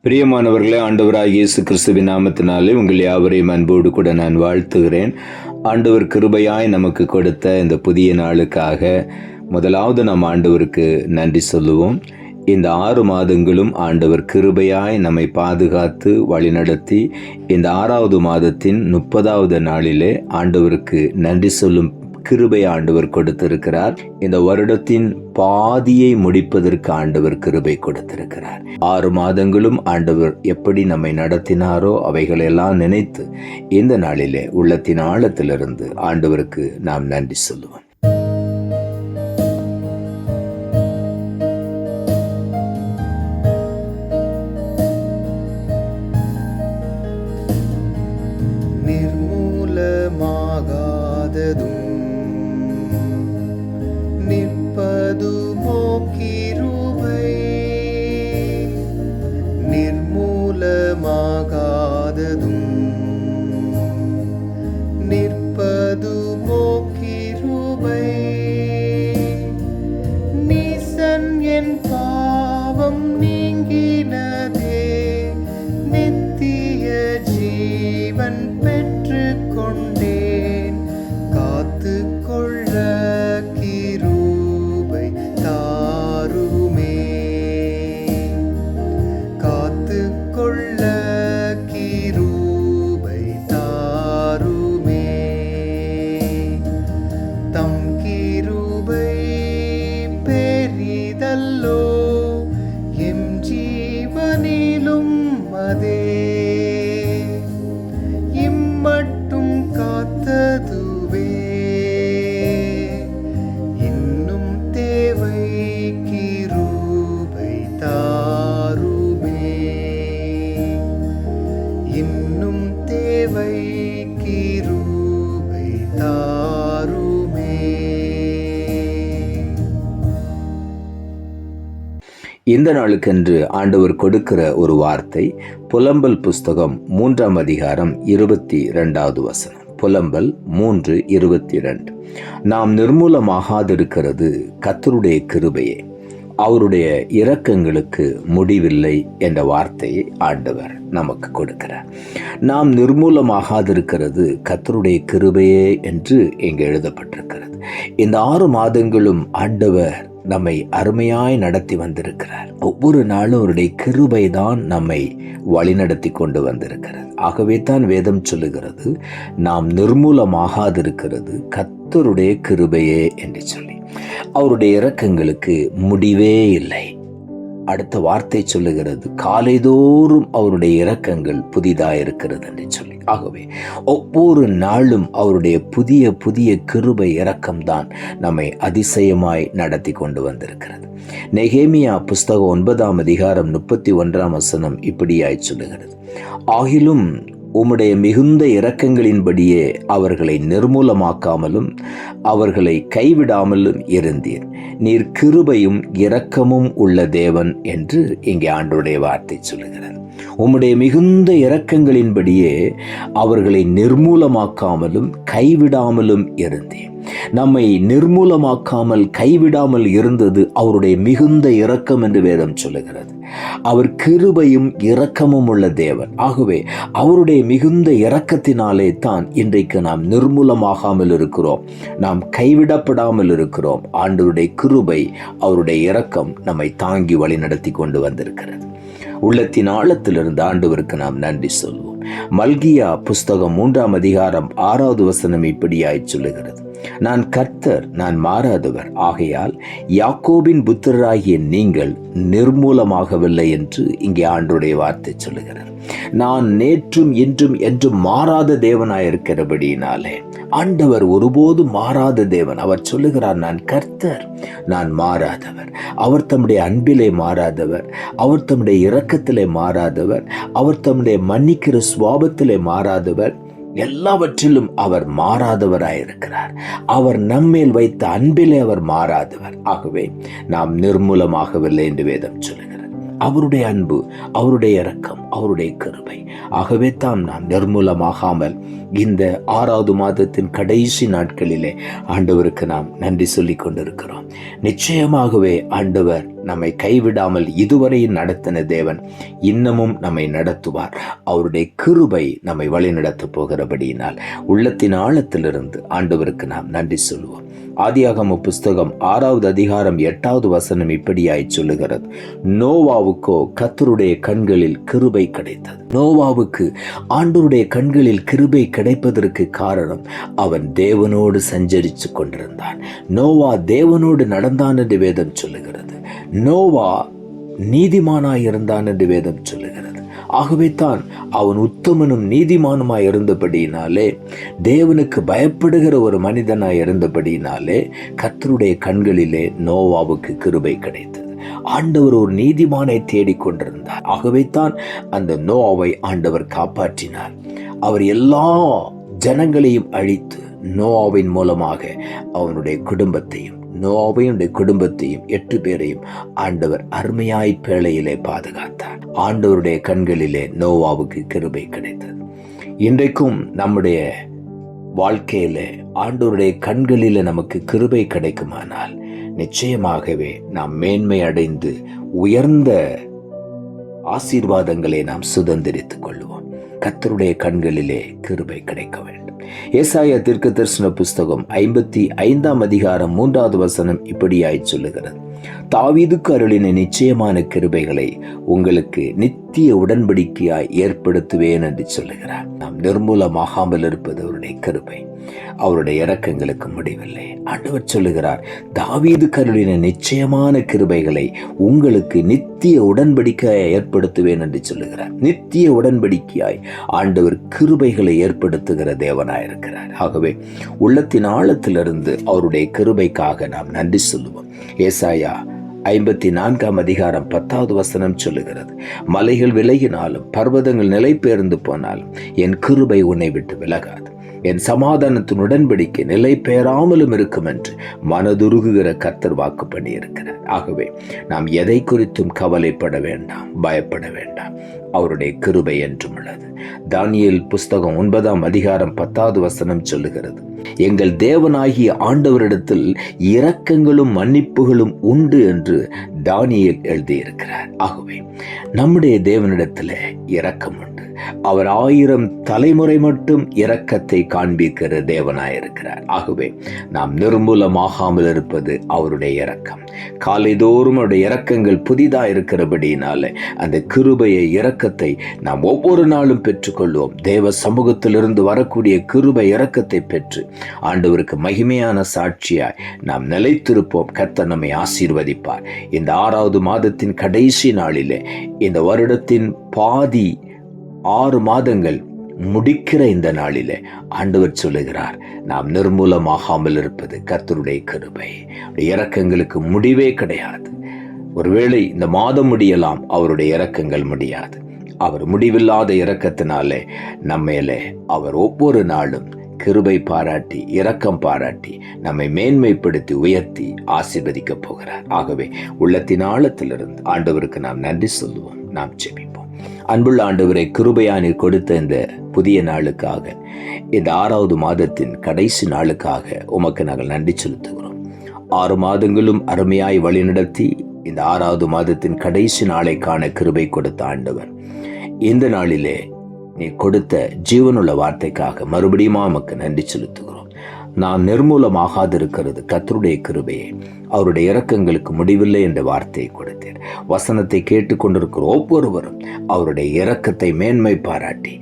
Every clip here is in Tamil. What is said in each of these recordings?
பிரியமானவர்களே, ஆண்டவராகிய இயேசு கிறிஸ்துவின் நாமத்தினாலே உங்கள் யாவரையும் அன்போடு கூட நான் வாழ்த்துகிறேன். ஆண்டவர் கிருபையாய் நமக்கு கொடுத்த இந்த புதிய நாளுக்காக முதலாவது நாம் ஆண்டவருக்கு நன்றி சொல்லுவோம். இந்த 6 மாதங்களும் ஆண்டவர் கிருபையாய் நம்மை பாதுகாத்து வழிநடத்தி இந்த 6வது மாதத்தின் 30வது நாளிலே ஆண்டவருக்கு நன்றி சொல்லும் கிருபை ஆண்டவர் கொடுத்திருக்கிறார். இந்த வருடத்தின் பாதியை முடிப்பதற்கு ஆண்டவர் கிருபை கொடுத்திருக்கிறார். 6 மாதங்களும் ஆண்டவர் எப்படி நம்மை நடத்தினாரோ அவைகளெல்லாம் நினைத்து இந்த நாளிலே உள்ளத்தின் ஆழத்திலிருந்து ஆண்டவருக்கு நாம் நன்றி சொல்லுவோம். நிற்பதுமோ கிருபை, நிர்மூலமாகாததும் நிற்பதுமோ கிருபை. நீசன் என் பாவம் நீங்கினதே, நித்திய ஜீவன் பெற்று கொண்டேன். காத்து கொள்ள இம்மட்டும் காத்ததுவே இன்னும் தேவை கிருபை தாருமே, இன்னும் தேவை கிருபை தாருமே. இந்த நாளுக்கென்று ஆண்டவர் கொடுக்கிற ஒரு வார்த்தை புலம்பல் புஸ்தகம் 3ஆம் அதிகாரம் 22வது வசனம். புலம்பல் 3:22. நாம் நிர்மூலமாகாதிருக்கிறது கர்த்தருடைய கிருபையே, அவருடைய இரக்கங்களுக்கு முடிவில்லை என்ற வார்த்தையை ஆண்டவர் நமக்கு கொடுக்கிறார். நாம் நிர்மூலமாகாதிருக்கிறது கர்த்தருடைய கிருபையே என்று இங்கு எழுதப்பட்டிருக்கிறது. இந்த 6 மாதங்களும் ஆண்டவர் நம்மை அருமையாய் நடத்தி வந்திருக்கிறார். ஒவ்வொரு நாளும் அவருடைய கிருபை தான் நம்மை வழிநடத்தி கொண்டு வந்திருக்கிறது. ஆகவே தான் வேதம் சொல்லுகிறது, நாம் நிர்மூலமாகாதிருக்கிறது கர்த்தருடைய கிருபையே என்று சொல்லி. அவருடைய இரக்கங்களுக்கு முடிவே இல்லை. அடுத்த வார்த்தை சொல்லுகிறது, காலைதோறும் அவருடைய இரக்கங்கள் புதிதாயிருக்கிறது என்று சொல்லி. ஆகவே ஒவ்வொரு நாளும் அவருடைய புதிய புதிய கிருபை இரக்கம்தான் நம்மை அதிசயமாய் நடத்தி கொண்டு வந்திருக்கிறது. நெகேமியா புஸ்தகம் 9ஆம் அதிகாரம் 31ஆம் வசனம் இப்படியாய் சொல்லுகிறது, ஆகிலும் உம்முடைய மிகுந்த இரக்கங்களின்படியே அவர்களை நிர்மூலமாக்காமலும் அவர்களை கைவிடாமலும் இருந்தீர். நீர் கிருபையும் இரக்கமும் உள்ள தேவன் என்று இங்கே ஆண்டவருடைய வார்த்தை சொல்லுகிறது. உம்முடைய மிகுந்த இரக்கங்களின்படியே அவர்களை நிர்மூலமாக்காமலும் கைவிடாமலும் இருந்தேன். நம்மை நிர்மூலமாக்காமல் கைவிடாமல் இருந்தது அவருடைய மிகுந்த இரக்கம் என்று வேதம் சொல்லுகிறது. அவர் கிருபையும் இரக்கமும் உள்ள தேவன். ஆகவே அவருடைய மிகுந்த இரக்கத்தினாலே தான் இன்றைக்கு நாம் நிர்மூலமாகாமல் இருக்கிறோம், நாம் கைவிடப்படாமல் இருக்கிறோம். ஆண்டவருடைய கிருபை, அவருடைய இரக்கம் நம்மை தாங்கி வழி நடத்தி கொண்டு வந்திருக்கிறது. உள்ளத்தின் ஆழத்திலிருந்து ஆண்டவருக்கு நாம் நன்றி சொல்வோம். மல்கியா புஸ்தகம் 3ஆம் அதிகாரம் 6வது வசனம் இப்படியாய் சொல்லுகிறது, நான் கர்த்தர், நான் மாறாதவர், ஆகையால் யாக்கோபின் புத்திரராகிய நீங்கள் நிர்மூலமாகவில்லை என்று இங்கே ஆண்டவருடைய வார்த்தை சொல்லுகிறது. நான் நேற்றும் இன்றும் என்றும் மாறாத தேவனாயிருக்கிறபடியினாலே ஆண்டவர் ஒருபோதும் மாறாத தேவன். அவர் சொல்லுகிறார், நான் கர்த்தர், நான் மாறாதவர். அவர் தம்முடைய அன்பிலே மாறாதவர், அவர் தம்முடைய இரக்கத்திலே மாறாதவர், அவர் தம்முடைய மன்னிக்கிற சுவாபத்திலே மாறாதவர். எல்லாவற்றிலும் அவர் மாறாதவராயிருக்கிறார். அவர் நம்மேல் வைத்த அன்பிலே அவர் மாறாதவர். ஆகவே நாம் நிர்மூலமாகவில்லை என்று வேதம் சொல்லுகிறது. அவருடைய அன்பு, அவருடைய இரக்கம், அவருடைய கிருபை. ஆகவே தான் நாம் நிர்மூலமாகாமல் இந்த 6வது மாதத்தின் கடைசி நாட்களிலே ஆண்டவருக்கு நாம் நன்றி சொல்லி கொண்டிருக்கிறோம். நிச்சயமாகவே ஆண்டவர் நம்மை கைவிடாமல் இதுவரையில் நடத்தின தேவன் இன்னமும் நம்மை நடத்துவார். அவருடைய கிருபை நம்மை வழி நடத்தப் போகிறபடியினால் உள்ளத்தின் ஆழத்திலிருந்து ஆண்டவருக்கு நாம் நன்றி சொல்லுவோம். ஆதியாகம புஸ்தகம் 6வது அதிகாரம் 8வது வசனம் இப்படியாய் சொல்லுகிறது, நோவாவுக்கோ கர்த்தருடைய கண்களில் கிருபை கிடைத்தது. நோவாவுக்கு ஆண்டவருடைய கண்களில் கிருபை கிடைப்பதற்கு காரணம் அவன் தேவனோடு சஞ்சரித்து கொண்டிருந்தான். நோவா தேவனோடு நடந்தான் என்று வேதம் சொல்லுகிறது. நோவா நீதிமானாய் இருந்தான் என்று வேதம் சொல்லுகிறது. ஆகவே தான் அவன் உத்தமனும் நீதிமானுமாய் இருந்தபடியினாலே, தேவனுக்கு பயப்படுகிற ஒரு மனிதனாய் இருந்தபடியினாலே கர்த்தருடைய கண்களிலே நோவாவுக்கு கிருபை கிடைத்தது. ஆண்டவர் ஒரு நீதிமானை தேடிக்கொண்டிருந்தார். ஆகவே தான் அந்த நோவாவை ஆண்டவர் காப்பாற்றினார். அவர் எல்லா ஜனங்களையும் அழித்து நோவாவின் மூலமாக அவனுடைய குடும்பத்தையும் 8 பேரையும் ஆண்டவர் அருமையாய் பேழையிலே பாதுகாத்தார். ஆண்டவருடைய கண்களிலே நோவாவுக்கு கிருபை கிடைத்தது. இன்றைக்கும் நம்முடைய வாழ்க்கையிலே ஆண்டவருடைய கண்களிலே நமக்கு கிருபை கிடைக்குமானால் நிச்சயமாகவே நாம் மேன்மை அடைந்து உயர்ந்த ஆசீர்வாதங்களை நாம் சுதந்திரித்துக் கொள்வோம். கர்த்தருடைய கண்களிலே கிருபை கிடைக்க வேண்டும். ஏசாயா தீர்க்கதரிசன புஸ்தகம் 55ஆம் அதிகாரம் 3வது வசனம் இப்படியாய் சொல்லுகிறது, தாவீதுக்கு அருளின நிச்சயமான கிருபைகளை உங்களுக்கு நித்திய உடன்படிக்கையாய் ஏற்படுத்துவேன் என்று சொல்லுகிறார். நாம் நிர்மூலமாகாமல் இருப்பது அவருடைய கிருபை. அவருடைய இரக்கங்களுக்கு முடிவில்லை. ஆண்டவர் சொல்லுகிறார், தாவீதுக்கு அருளின நிச்சயமான கிருபைகளை உங்களுக்கு நித்திய உடன்படிக்கையாய் ஏற்படுத்துவேன் என்று சொல்லுகிறார். நித்திய உடன்படிக்கையாய் ஆண்டவர் கிருபைகளை ஏற்படுத்துகிற தேவனாயிருக்கிறார். ஆகவே உள்ளத்தின் ஆழத்திலிருந்து அவருடைய கிருபைக்காக நாம் நன்றி சொல்லுவோம். ஏசாயா 54ஆம் அதிகாரம் 10வது வசனம் சொல்லுகிறது, மலைகள் விலகினாலும் பர்வதங்கள் நிலை பெயர்ந்து போனாலும் என் கிருபை உன்னை விட்டு விலகாது, என் சமாதானத்தின் உடன்படிக்கை நிலை பெயராமலும் இருக்கும் என்று மனதுருகுகிற கர்த்தர் வாக்கு பண்ணி இருக்கிறார். ஆகவே நாம் எதை குறித்தும் கவலைப்பட வேண்டாம், பயப்பட வேண்டாம். அவருடைய கிருபை என்றும் உள்ளது. தானியேல் புஸ்தகம் 9ஆம் அதிகாரம் 10வது வசனம் சொல்லுகிறது, எங்கள் தேவனாகிய ஆண்டவரிடத்தில் இரக்கங்களும் மன்னிப்புகளும் உண்டு என்று தானியேல் எழுதியிருக்கிறார். ஆகவே நம்முடைய தேவனிடத்தில் இரக்கம் உண்டு. அவர் 1000 தலைமுறை மட்டும் இரக்கத்தை காண்பிக்கிற தேவனாயிருக்கிறார். ஆகவே நாம் நிர்மூலமாகாமல் இருப்பது அவருடைய இரக்கம். காலைதோறும் அவருடைய இரக்கங்கள் புதிதாக இருக்கிறபடினால அந்த கிருபையை, இரக்கத்தை நாம் ஒவ்வொரு நாளும் பெற்றுக்கொள்வோம். தேவ சமூகத்திலிருந்து வரக்கூடிய கிருபை இரக்கத்தை பெற்று ஆண்டவருக்கு மகிமையான சாட்சியாய் நாம் நிலைத்திருப்போம். கர்த்தர் நம்மை ஆசீர்வதிப்பார். இந்த 6வது மாதத்தின் கடைசி நாளிலே, இந்த வருடத்தின் பாதி 6 மாதங்கள் முடிக்கிற இந்த நாளிலே ஆண்டவர் சொல்லுகிறார், நாம் நிர்மூலமாகாமல் இருப்பது கர்த்தருடைய கிருபை. இரக்கங்களுக்கு முடிவே கிடையாது. ஒருவேளை இந்த மாதம் முடியலாம், அவருடைய இரக்கங்கள் முடியாது. அவர் முடிவில்லாத இரக்கத்தினாலே நம்மேலே அவர் ஒவ்வொரு நாளும் கிருபை பாராட்டி, இரக்கம் பாராட்டி, நம்மை மேன்மைப்படுத்தி, உயர்த்தி ஆசீர்வதிக்கப் போகிறார். ஆகவே உள்ளத்தின் ஆழத்திலிருந்து ஆண்டவருக்கு நாம் நன்றி சொல்லுவோம். நாம் ஜெபிப்போம். அன்புள்ள ஆண்டவரை, கிருபையானீர் கொடுத்த இந்த புதிய நாளுக்காக, இந்த 6வது மாதத்தின் கடைசி நாளுக்காக உமக்கு நாங்கள் நன்றி செலுத்துகிறோம். 6 மாதங்களும் அருமையாய் வழிநடத்தி இந்த 6வது மாதத்தின் கடைசி நாளை காண கிருபை கொடுத்த ஆண்டவர், இந்த நாளிலே நீ கொடுத்த ஜீவனுள்ள வார்த்தைக்காக மறுபடியும் உமக்கு நன்றி செலுத்துகிறோம். நான் நிர்மூலமாகாதிருக்கிறது கர்த்தருடைய கிருபையை, அவருடைய இரக்கங்களுக்கு முடிவில்லை என்ற வார்த்தையை கொடுத்தேன். வசனத்தை கேட்டுக்கொண்டிருக்கிற ஒவ்வொருவரும் அவருடைய இரக்கத்தை மேன்மை பாராட்டி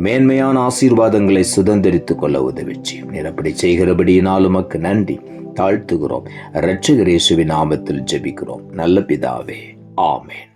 மேன்மையான ஆசீர்வாதங்களை சுதந்திரித்துக் கொள்ள உதவிச்சு. நீர் அப்படி செய்கிறபடியினால் உமக்கு நன்றி தாழ்த்துகிறோம். இரட்சகர் இயேசுவின் நாமத்தில் ஜெபிக்கிறோம் நல்ல பிதாவே, ஆமென்.